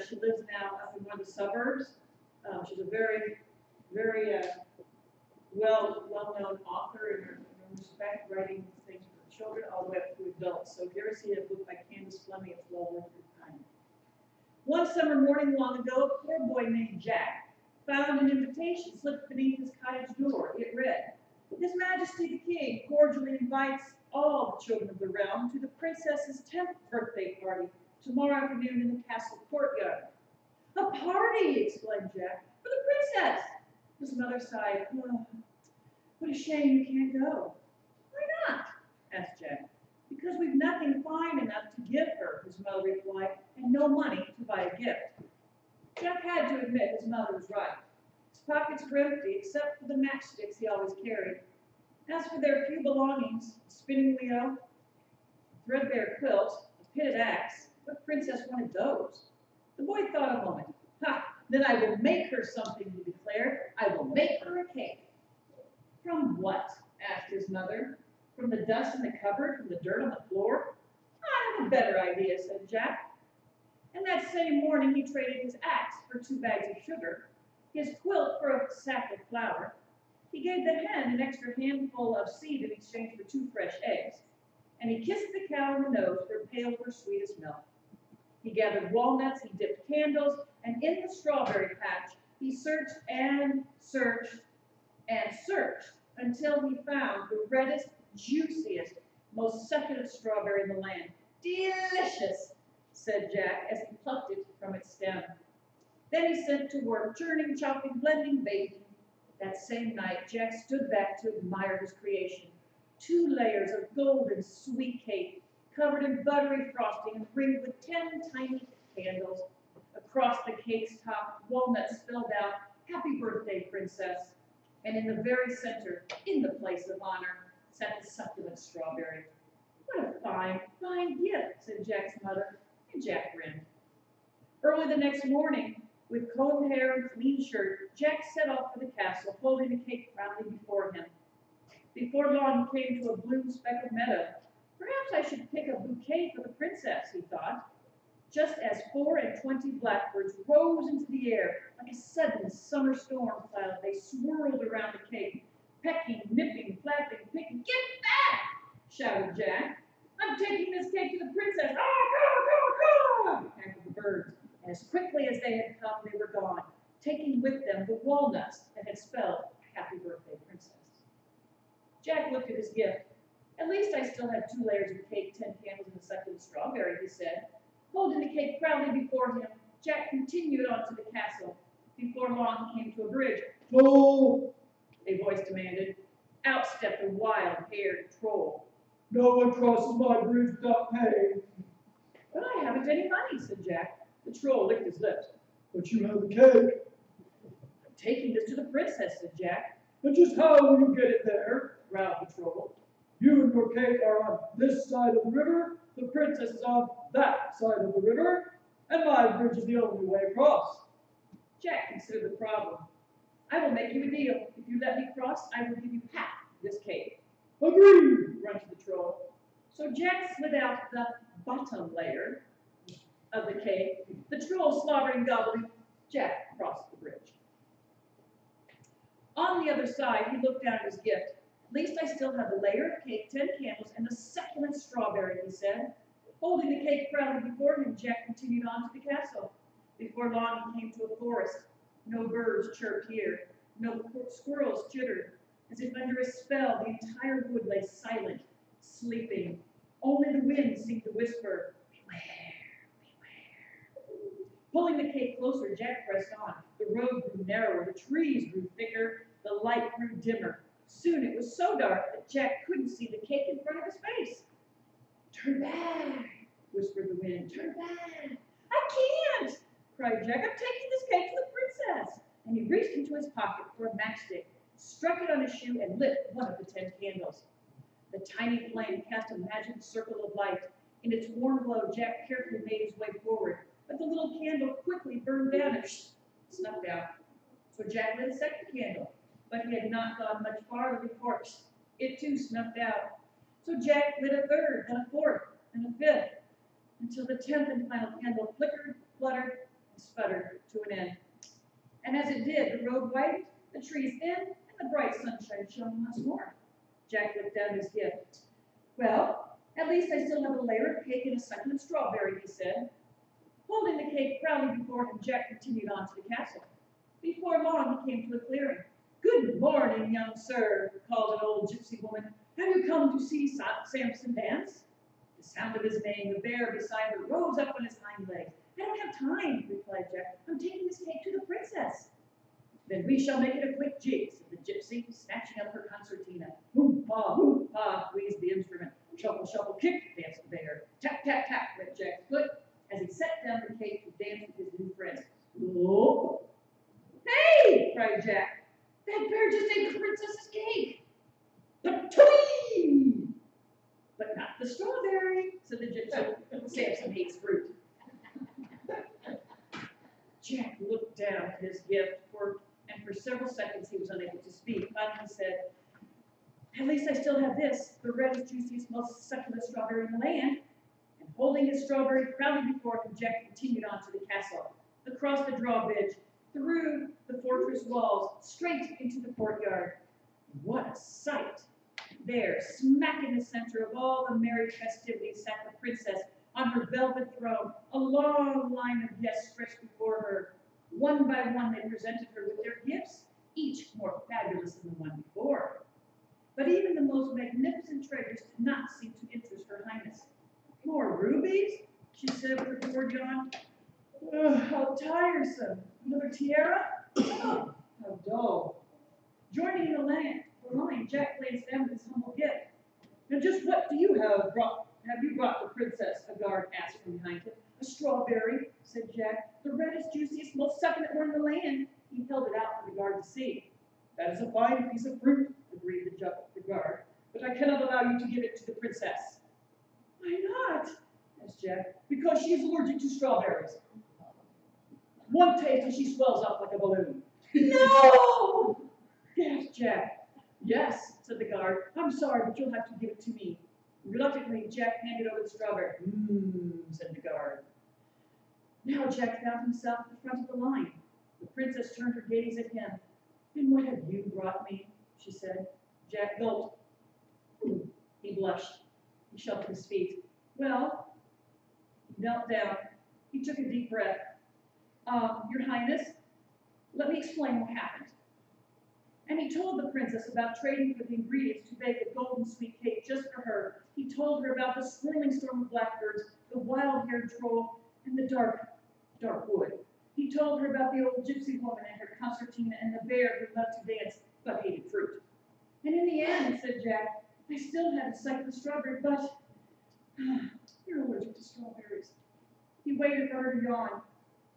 She lives now up in one of the suburbs. She's a very, very well-known author in her own respect, writing things for children all the way up to adults. So if you ever see a book by Candace Fleming, it's well worth your time. One summer morning long ago, a poor boy named Jack found an invitation slipped beneath his cottage door. It read, "His Majesty the King cordially invites all the children of the realm to the princess's 10th birthday party tomorrow afternoon in the castle courtyard." "A party!" exclaimed Jack. "For the princess!" His mother sighed. "Oh, what a shame you can't go." "Why not?" asked Jack. "Because we've nothing fine enough to give her," his mother replied, "and no money to buy a gift." Jack had to admit his mother was right. His pockets were empty except for the matchsticks he always carried. As for their few belongings, a spinning wheel, a threadbare quilt, a pitted axe, what princess wanted those? The boy thought a moment. "Ha! Then I will make her something," he declared. "I will make her a cake." "From what?" asked his mother. "From the dust in the cupboard, from the dirt on the floor?" "I have a better idea," said Jack. And that same morning he traded his axe for 2 bags of sugar, his quilt for a sack of flour. He gave the hen an extra handful of seed in exchange for 2 fresh eggs, and he kissed the cow in the nose for a pail of her sweetest milk. He gathered walnuts, he dipped candles, and in the strawberry patch he searched and searched and searched until he found the reddest, juiciest, most succulent strawberry in the land. "Delicious," said Jack as he plucked it from its stem. Then he set to work, churning, chopping, blending, baking. That same night, Jack stood back to admire his creation. 2 layers of golden sweet cake, covered in buttery frosting and ringed with 10 tiny candles. Across the cake's top, walnuts spelled out, "Happy Birthday, Princess." And in the very center, in the place of honor, sat the succulent strawberry. "What a fine, fine gift," said Jack's mother, and Jack grinned. Early the next morning, with combed hair and clean shirt, Jack set off for the castle, holding the cake proudly before him. Before long, he came to a bloom-speckled meadow. "Perhaps I should pick a bouquet for the princess," he thought. Just as 24 blackbirds rose into the air like a sudden summer storm cloud, they swirled around the cake, pecking, nipping, flapping, picking. "Get back!" shouted Jack. "I'm taking this cake to the princess." "Ah, caw, caw, caw!" cackled the birds. And as quickly as they had come, they were gone, taking with them the walnuts that had spelled "Happy Birthday, Princess." Jack looked at his gift. "At least I still have 2 layers of cake, 10 candles, and a succulent strawberry," he said. Holding the cake proudly before him, Jack continued on to the castle. Before long, he came to a bridge. "Troll!" a voice demanded. Out stepped a wild-haired troll. "No one crosses my bridge without paying." "But I haven't any money," said Jack. The troll licked his lips. "But you have the cake." "I'm taking this to the princess," said Jack. "And just how will you get it there?" growled the troll. "You and your cake are on this side of the river, the princess is on that side of the river, and my bridge is the only way across." Jack considered the problem. "I will make you a deal. If you let me cross, I will give you half this cake." "Agreed," grunted the troll. So Jack slid out the bottom layer of the cake. The troll slobbered and gobbled. Jack crossed the bridge. On the other side, he looked down at his gift. "At least I still have a layer of cake, 10 candles, and a succulent strawberry," he said. Holding the cake proudly before him, Jack continued on to the castle. Before long, he came to a forest. No birds chirped here. No squirrels chittered. As if under a spell, the entire wood lay silent, sleeping. Only the wind seemed to whisper, "Beware, beware." Pulling the cake closer, Jack pressed on. The road grew narrower, the trees grew thicker, the light grew dimmer. Soon it was so dark that Jack couldn't see the cake in front of his face. "Turn back," whispered the wind. "Turn back." "I can't," cried Jack. "I'm taking this cake to the princess." And he reached into his pocket for a matchstick, struck it on his shoe, and lit one of the 10 candles. The tiny flame cast a magic circle of light. In its warm glow, Jack carefully made his way forward, but the little candle quickly burned down and snuffed out. So Jack lit a second candle, but he had not gone much farther before it too snuffed out. So Jack lit a third, then a fourth, and a fifth, until the 10th and final candle flickered, fluttered, and in. And as it did, the road widened, the trees in, and the bright sunshine shone once more. Jack looked down his gift. Well, at least I still have a layer of cake and a succulent strawberry, he said. Holding the cake proudly before him, Jack continued on to the castle. Before long, he came to a clearing. Good morning, young sir, called an old gypsy woman. Have you come to see Samson dance? The sound of his name, the bear beside her rose up on his hind legs. I don't have time, replied Jack. I'm taking this cake to the princess. Then we shall make it a quick jig, said the gypsy, snatching up her concertina. Whoop, ha, wheezed the instrument. Shuffle, shuffle, kick, danced the bear. Tap, tap, tap, went Jack's foot as he set down the cake to dance with his new friends. Oh! Hey, cried Jack. That bear just ate the princess's cake. Patooey! But not the strawberry, said the gypsy. Samson hates fruit. Jack looked down at his gift, and for several seconds he was unable to speak. Finally he said, at least I still have this, the reddest, juiciest, most succulent strawberry in the land. And holding his strawberry proudly before him, Jack continued on to the castle, across the drawbridge, through the fortress walls, straight into the courtyard. What a sight! There, smack in the center of all the merry festivities, sat the princess on her velvet throne. A long line of guests stretched before her. One by one, they presented her with their gifts, each more fabulous than the one before. But even the most magnificent treasures did not seem to interest her highness. More rubies? She said with a bored yawn. How tiresome. Another tiara? Oh, how dull. Joining in the line, Jack glanced down with his humble gift. Now just what do you have you brought the princess? A guard asked from behind him. A strawberry, said Jack. The reddest, juiciest, most succulent one in the land. He held it out for the guard to see. That is a fine piece of fruit, agreed the guard, but I cannot allow you to give it to the princess. Why not? Asked Jack. Because she is allergic to strawberries. One taste and she swells up like a balloon. No! Gasped Jack. Yes, said the guard. I'm sorry, but you'll have to give it to me. Reluctantly, Jack handed over the strawberry. Said the guard. Now Jack found himself at the front of the line. The princess turned her gaze at him. And what have you brought me? She said. Jack gulped. He blushed. He shuffled his feet. Well, he knelt down. He took a deep breath. Your Highness, let me explain what happened. And he told the princess about trading for the ingredients to bake a golden sweet cake just for her. He told her about the swirling storm of blackbirds, the wild-haired troll, and the dark wood. He told her about the old gypsy woman and her concertina and the bear who loved to dance but hated fruit. And in the end, said Jack, I still had a succulent strawberry, but you're allergic to strawberries. He waited for her to yawn.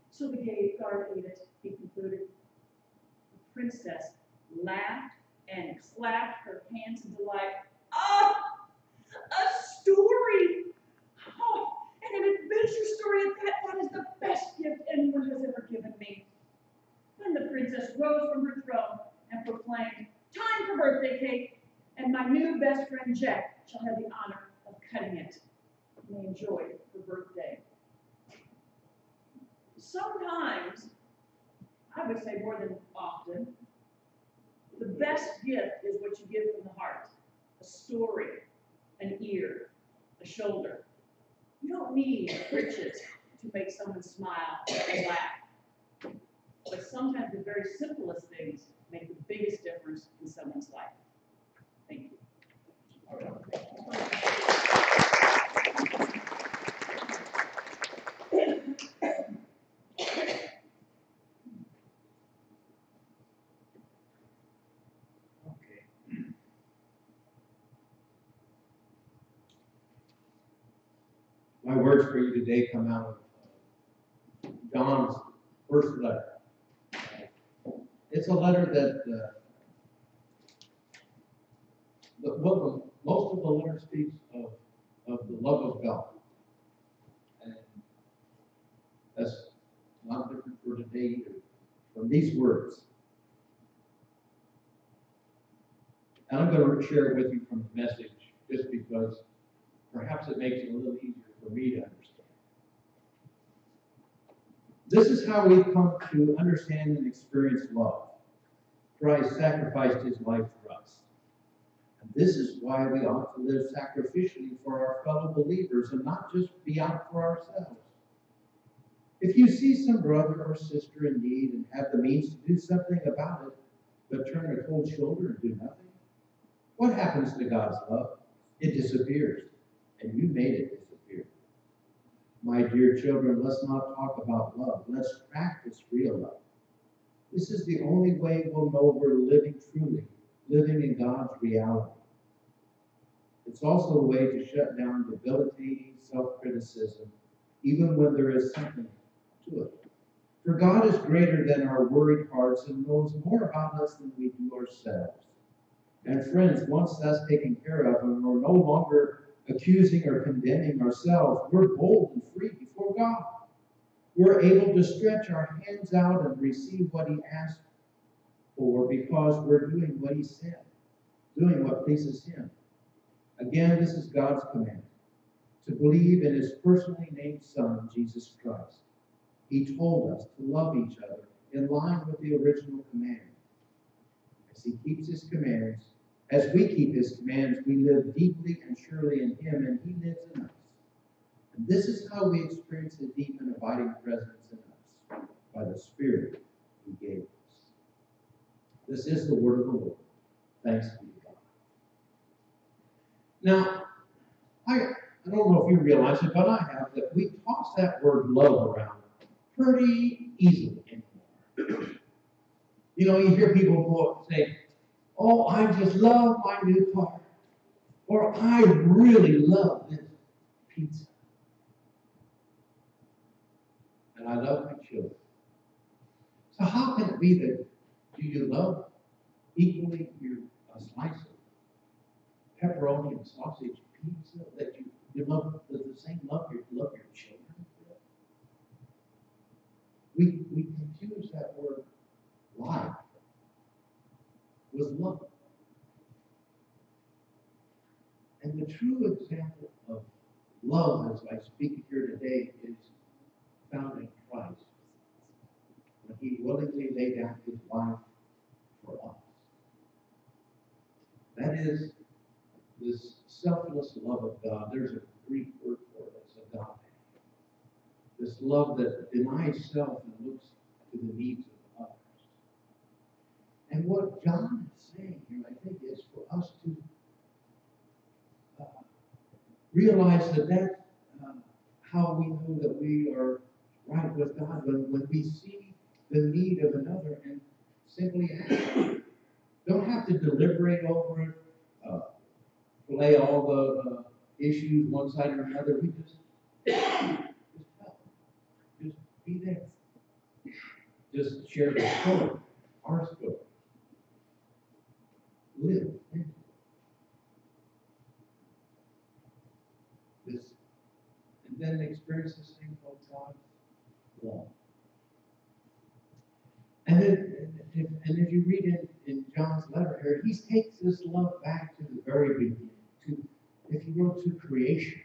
So the gay guard ate it, he concluded. The princess laughed and clapped her hands in delight. Ah, a story! Oh, and an adventure story at that. That is the best gift anyone has ever given me. Then the princess rose from her throne and proclaimed, time for birthday cake, and my new best friend Jack shall have the honor of cutting it. You may enjoy her birthday. Sometimes, I would say more than often, the best gift is what you give from the heart. A story, an ear, a shoulder. You don't need riches to make someone smile and laugh. But sometimes the very simplest things make the biggest difference in someone's life. Thank you. My words for you today come out of John's first letter. It's a letter that most of the letter speaks of the love of God. And that's not different for today either. From these words. And I'm going to share it with you from the message just because perhaps it makes it a little easier for me to understand. This is how we come to understand and experience love. Christ sacrificed his life for us. And this is why we ought to live sacrificially for our fellow believers and not just be out for ourselves. If you see some brother or sister in need and have the means to do something about it, but turn a cold shoulder and do nothing, what happens to God's love? It disappears, and you made it disappear. My dear children, let's not talk about love. Let's practice real love. This is the only way we'll know we're living truly, living in God's reality. It's also a way to shut down debilitating self-criticism, even when there is something to it. For God is greater than our worried hearts and knows more about us than we do ourselves. And friends, once that's taken care of and we're no longer accusing or condemning ourselves, we're bold and free before God. We're able to stretch our hands out and receive what he asked for because we're doing what he said, doing what pleases him. Again, this is God's command, to believe in his personally named Son, Jesus Christ. He told us to love each other in line with the original command. As he keeps his commands, as we keep his commands, we live deeply and surely in him, and he lives in us. And this is how we experience the deep and abiding presence in us, by the Spirit he gave us. This is the word of the Lord. Thanks be to God. Now, I don't know if you realize it, but I have, that we toss that word love around pretty easily anymore. You know, you hear people say, oh, I just love my new car. Or I really love this pizza. And I love my children. So how can it be that do you love equally a slice of pepperoni and sausage pizza, that you love the same love you love your children? We confuse that word like with love. And the true example of love, as I speak here today, is found in Christ, when he willingly laid down his life for us. That is this selfless love of God. There's a Greek word for it. It's agape. This love that denies self and looks to the needs of others. And what John is saying here, I think, is for us to realize that that's how we know that we are right with God, when we see the need of another and simply ask. Don't have to deliberate over it, lay all the issues one side or another. We just help. Just be there. Just share the story, our story. Live into this, and then experience this thing called God's love. And if you read in John's letter here, he takes this love back to the very beginning, to, if you will, to creation.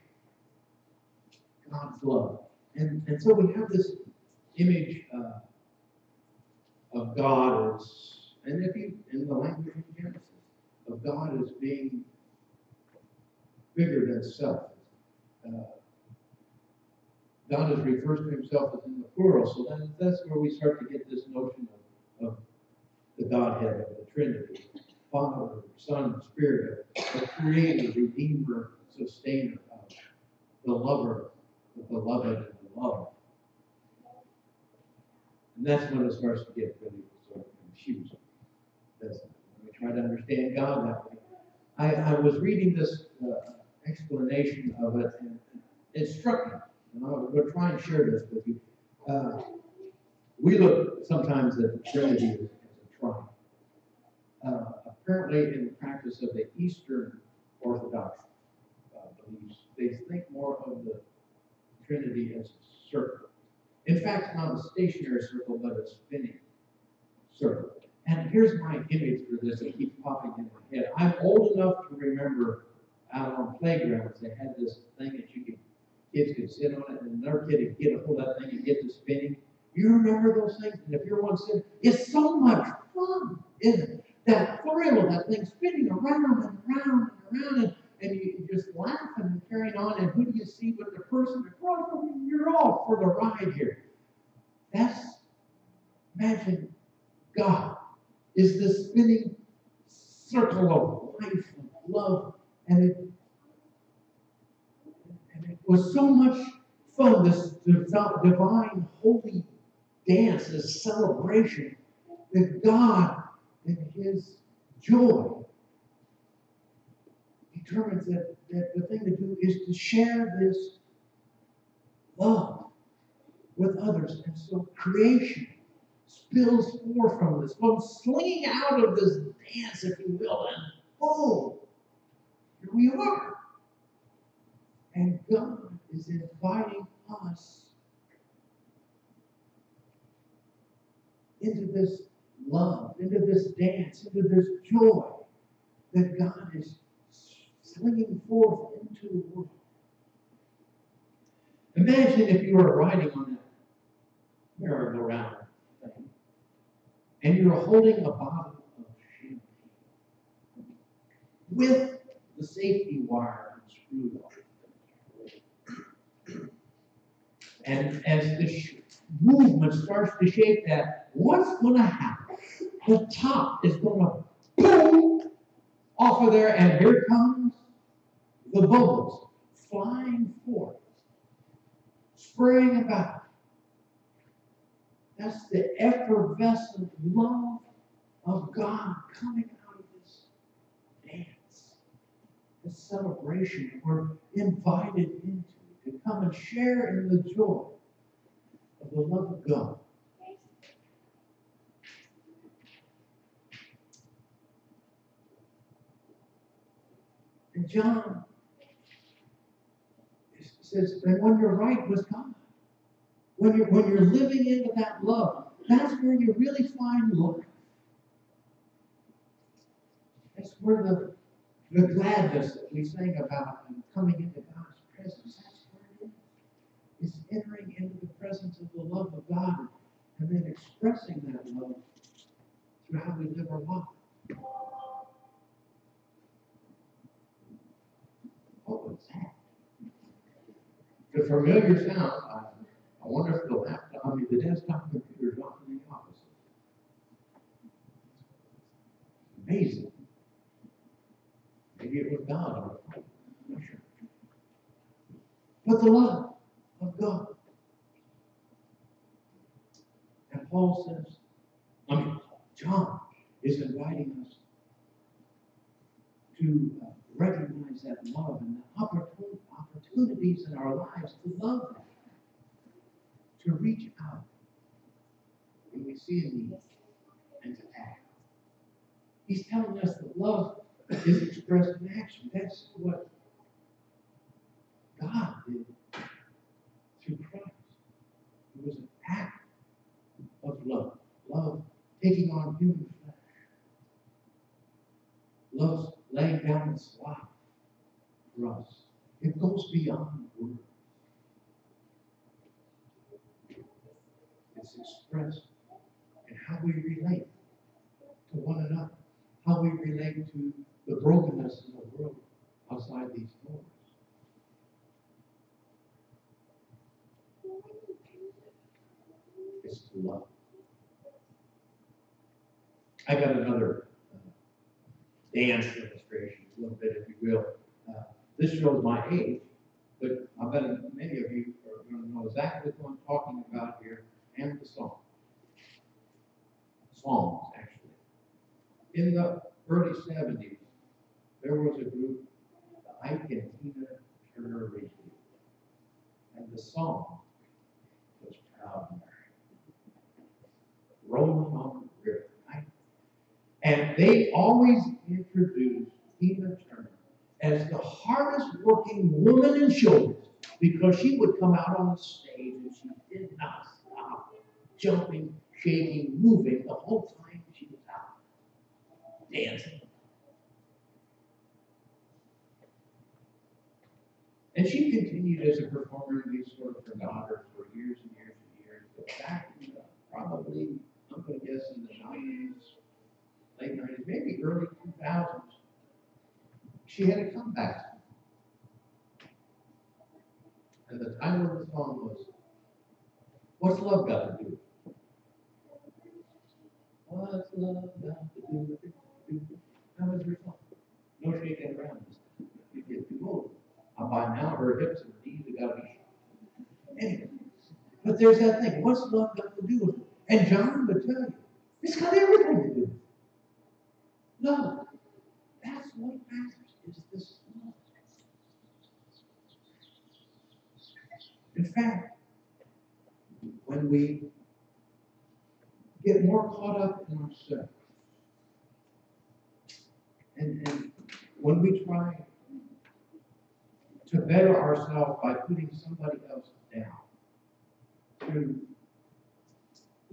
God's love. And so we have this image of God as, and if you, in the language of Genesis, of God as being bigger than self. God is refers to himself as in the plural, so that's where we start to get this notion of the Godhead, of the Trinity, Father, Son, Spirit, the Creator, Redeemer, Sustainer, the Lover, the Beloved, and the Love. And that's when it starts to get really sort of confusing. When we try to understand God that way. I was reading this explanation of it, and it struck me. And I'm going to try and share this with you. We look sometimes at the Trinity as a trine. Apparently, in the practice of the Eastern Orthodox beliefs, they think more of the Trinity as a circle. In fact, not a stationary circle, but a spinning circle. And here's my image for this that keeps popping in my head. I'm old enough to remember out on playgrounds, they had this thing that kids could sit on it, and another kid would get a hold of that thing and get to spinning. You remember those things? And if you're one sitting, it's so much fun, isn't it? That thrill of that thing spinning around and around and around, and you just laughing and carrying on. And who do you see with the person across from you? You're all for the ride here. Imagine God is this spinning circle of life and love, and it was so much fun, this divine, holy dance, this celebration, that God, in His joy, determines that the thing to do is to share this love with others. And so creation spills forth from this, from slinging out of this dance, if you will, and boom, here we are. And God is inviting us into this love, into this dance, into this joy that God is slinging forth into the world. Imagine if you were riding on that merry-go-round thing, and you're holding a bottle of champagne with the safety wire screwed on. And as the movement starts to shape that, what's going to happen? The top is going to boom off of there, and here comes the bubbles flying forth, spraying about. That's the effervescent love of God coming out of this dance, this celebration that we're invited into to come and share in the joy of the love of God. And John says, and when you're right with God, when you're living into that love, that's where you really find life. That's where the gladness that we sang about and coming into God's presence, that's where it is. It's entering into the presence of the love of God and then expressing that love through how we live our life. What was that? The familiar sound. I wonder if the laptop, the desktop computer is off in the office. Amazing. Maybe it was God on the phone. I'm not sure. But the love of God. And Paul says, John is inviting us to recognize that love and the opportunities in our lives to love that, to reach out when we see a need and to act. He's telling us that love is expressed in action. That's what God did through Christ. It was an act of love. Love taking on human flesh. Love laying down its life for us. It goes beyond words. It's expressed in how we relate to one another, how we relate to the brokenness in the world outside these doors. It's to love. I got another dance illustration, a little bit, if you will. This shows my age, but I bet many of you are going to know exactly what I'm talking about here and the song. Songs, actually. In the early 70s, there was a group, the Ike and Tina Turner Review, and the song was Proud Mary. Rolling on the river, right? And they always introduced Tina Turner as the hardest working woman in showbiz, because she would come out on the stage and she did not stop jumping, shaking, moving the whole time she was out dancing. And she continued as a performer, and we sort of forgot her for years and years and years. But back in probably, I'm going to guess in the 90s, late 90s, maybe early 2000s, she had a comeback. And the title of the song was, What's Love Got to Do? What's love got to do with it? That was her song. No shaking around. You get too old. By now, her hips and her knees have got to be shot. Anyway, but there's that thing. What's love got to do with it? And John would tell you, it's got everything to do with it. Love. That's what matters, is this love. In fact, when we get more caught up in ourselves, and when we try to better ourselves by putting somebody else down, through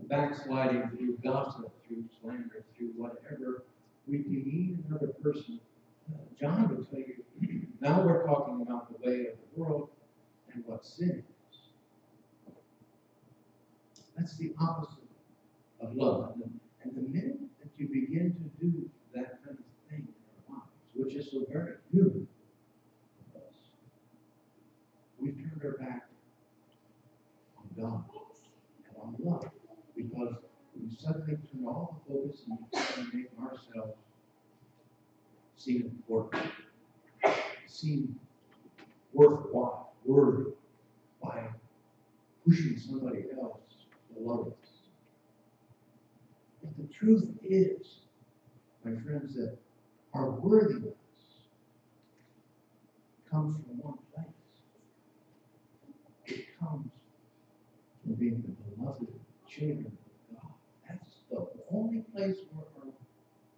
backsliding, through gossip, through slander, through whatever, we demean another person. John would tell you, now we're talking about the way of the world and what sin is. That's the opposite of love. And the minute that you begin to do that kind of thing in our lives, which is so very human of us, we've turned our back on God and on love, because we suddenly turn all the focus and make ourselves seem important, seem worthwhile, worthy, by pushing somebody else below us. But the truth is, my friends, that our worthiness comes from one place. It comes from being the beloved children of God. That's the only place where our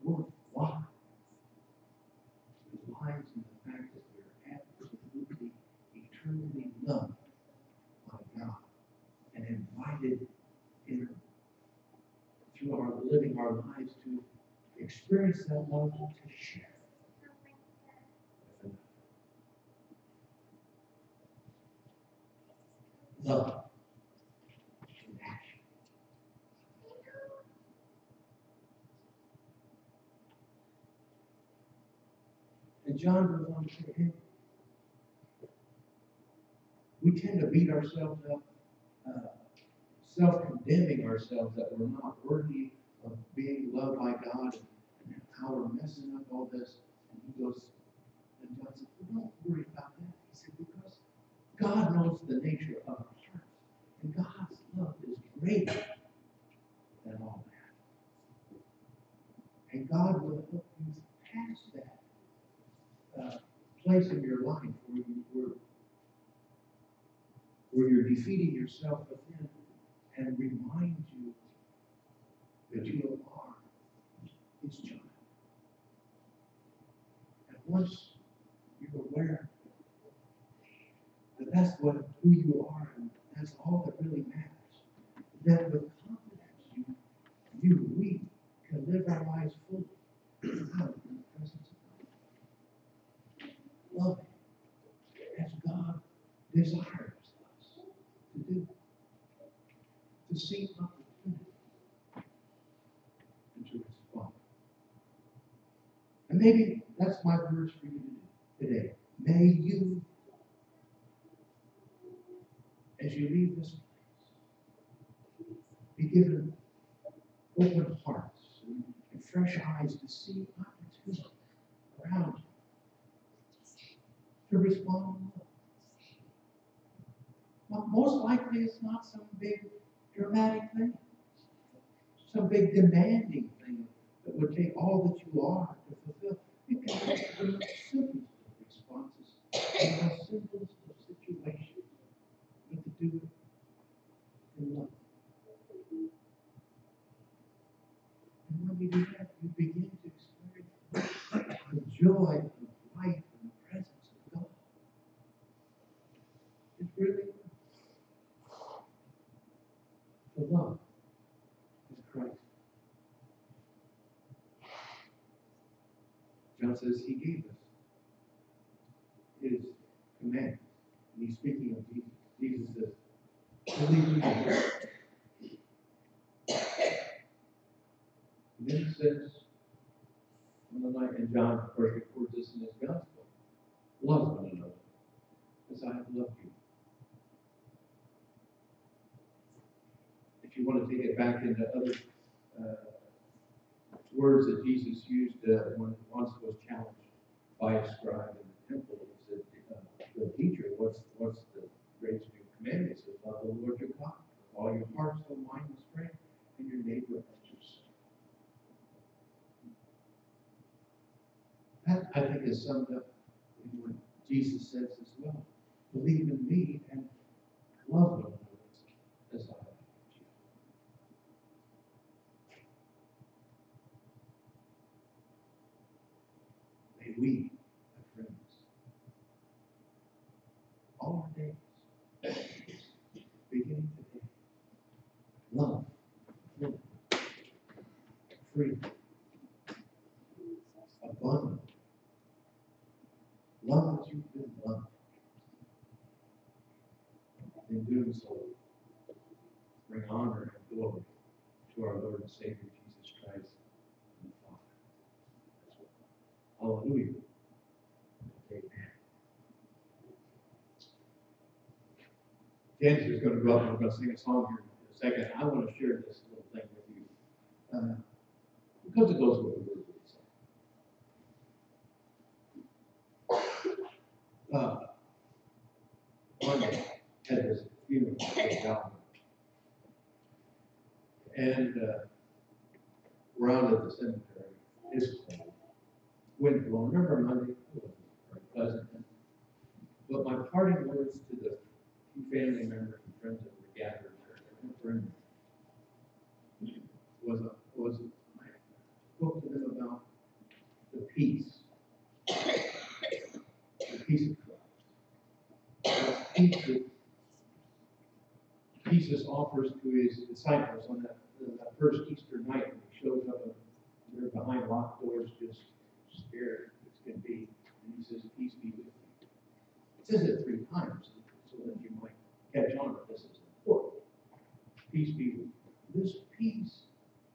worth lies. It lies in the fact that we're absolutely, eternally loved by God and invited in through our living our lives to experience that love, to share with another. Love in action. And John goes on to say, hey, we tend to beat ourselves up, self-condemning ourselves that we're not worthy of being loved by God, and how we're messing up all this. And he goes, and John said, well, don't worry about that. He said, because God knows the nature of our hearts, and God's love is greater than all that. And God will help you pass that place in your life where you're defeating yourself within, and remind you that you are His child. And once you're aware that that's who you are, and that's all that really matters, then with confidence we can live our lives fully out in the presence of God. Loving as God desires us to do. To seek opportunity and to respond. And maybe that's my verse for you today. May you, as you leave this place, be given open hearts and fresh eyes to see opportunity around you, to respond in love. Well, most likely it's not some big dramatic thing, some big demanding thing that would take all that you are to fulfill. It can be the most simplest of responses, the most simplest of situations, but to do it in love. And when you do that, you begin to experience the joy of life and the presence of God. It's really good. The love is Christ. John says he gave us his commandments. And he's speaking of Jesus. Jesus says, believe me, then he says, on the night, and John, of course, records this in his gospel, love one another as I have loved you. If you want to take it back into other words that Jesus used when once was challenged by a scribe in the temple, he said, the teacher, what's the greatest new commandment? He says, love the Lord your God with all your heart, soul, mind, and strength, and your neighbor as yourself. That, I think, is summed up in what Jesus says as well. Believe in me and love one another as I have loved you. May we, my friends, all our days, beginning today, love, free, abundant. Love as you've been loved. In doing so, bring honor and glory to our Lord and Savior Jesus Christ and the Father. Hallelujah. Amen. Janice is going to go up and we're going to sing a song here in a second. I want to share this little thing with you because it goes with the words of the song. One day, had this funeral down, and we're out at the cemetery. It's cold. Wind blowing. Remember Monday? It wasn't very pleasant. But my parting words to the few family members and friends that were gathered there was I spoke to them about the peace of Christ. Peace that Jesus offers to his disciples on that first Easter night when he shows up and they're behind locked doors, just scared as can be. And he says, peace be with you. He says it 3 times so that you might catch on that this is important. Peace be with you. This peace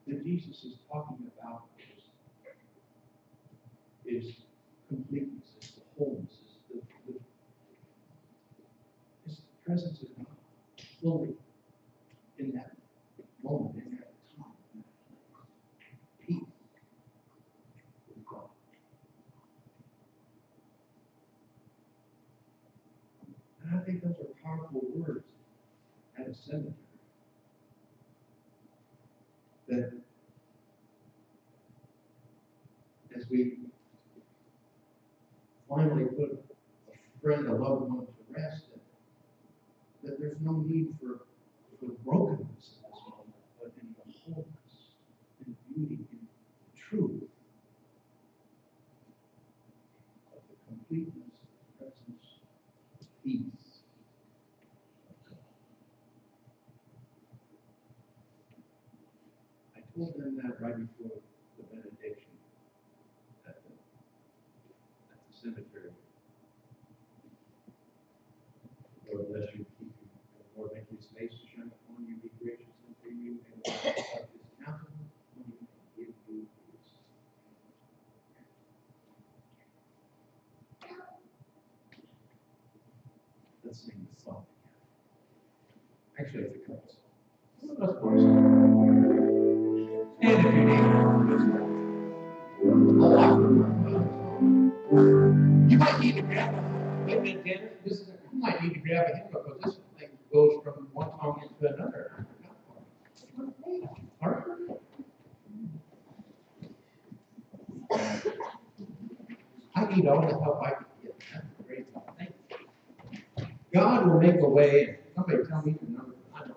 that Jesus is talking about is completeness, it's the wholeness, it's the presence of God fully in that moment, in that time, in that place. Peace with God. And I think those are powerful words at a cemetery. That as we finally put a friend, a loved one to rest, that there's no need for brokenness in this moment, but in the wholeness, in beauty, in the truth of the completeness, presence, peace of God. I told them that right before the benediction at the cemetery. Lord bless you, keep you. Lord make his face to shine upon you, be gracious unto you, and lift up his countenance on you, and give you peace. Let's sing the song together. Actually, it's a couple songs. Let's chorus. Stand if you need. You might need to grab a you might need to grab a hymn because this thing goes from one song into another. All right. I need all the help I can get. That's a great song. Thank you. God will make a way. Somebody tell me the number. I don't know.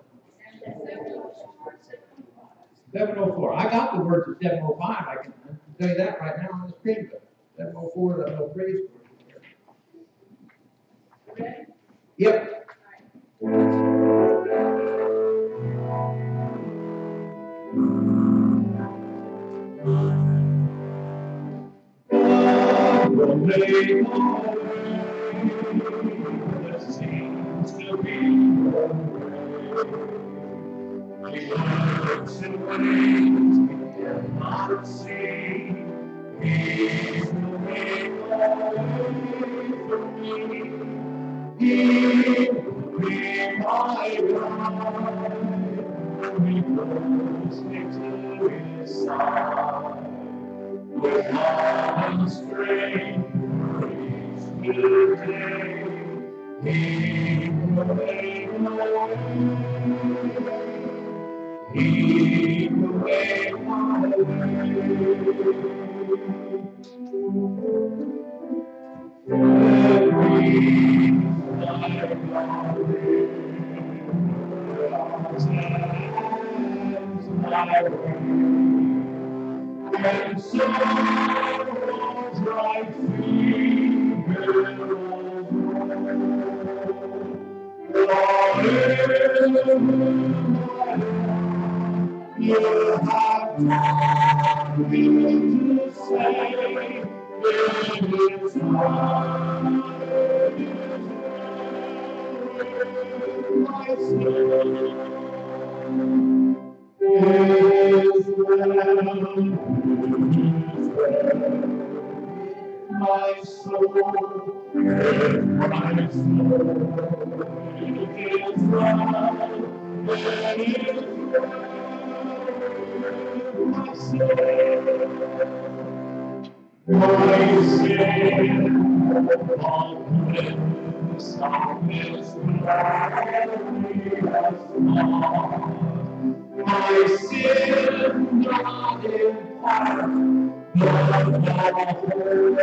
704. I got the words of 705. I can tell you that right now on the screen. But 704, that little praise for you. Yep. God will make a way. There seems to be no way. He works in ways we cannot see. He's moving away from me. He will be my guide. He pulls me to his side. With all strength for each new day, he will make my way. He will make my way. And sorrows like you have taught me to say, it is my soul. My soul, my soul, it is right, it is my soul. My sin, all goodness, all this gladly has lost. My sin, not in part, but the whole,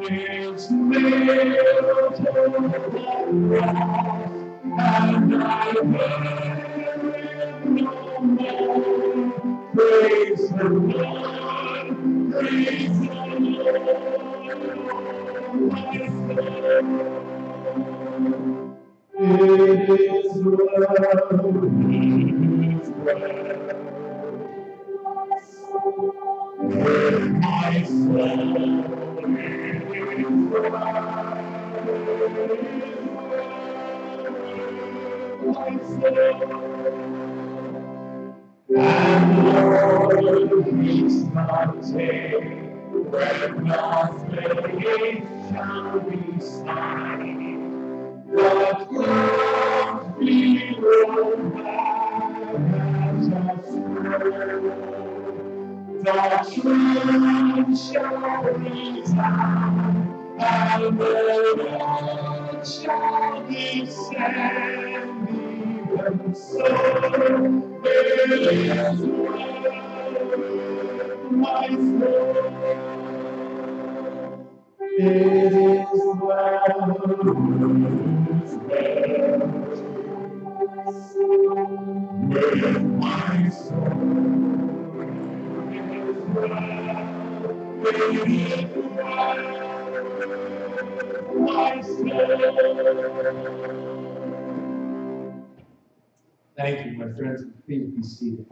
is nailed to the cross, and I bear it no more. Praise the Lord, praise the Lord, my soul. It is well, with my soul, and Lord, peace not take, where nothing shall be signed. The clouds below as a scroll. The truth shall resound, and the Lord shall descend. Even so, it is well with my soul. It is well with my soul. Thank you, my friends. Please be seated.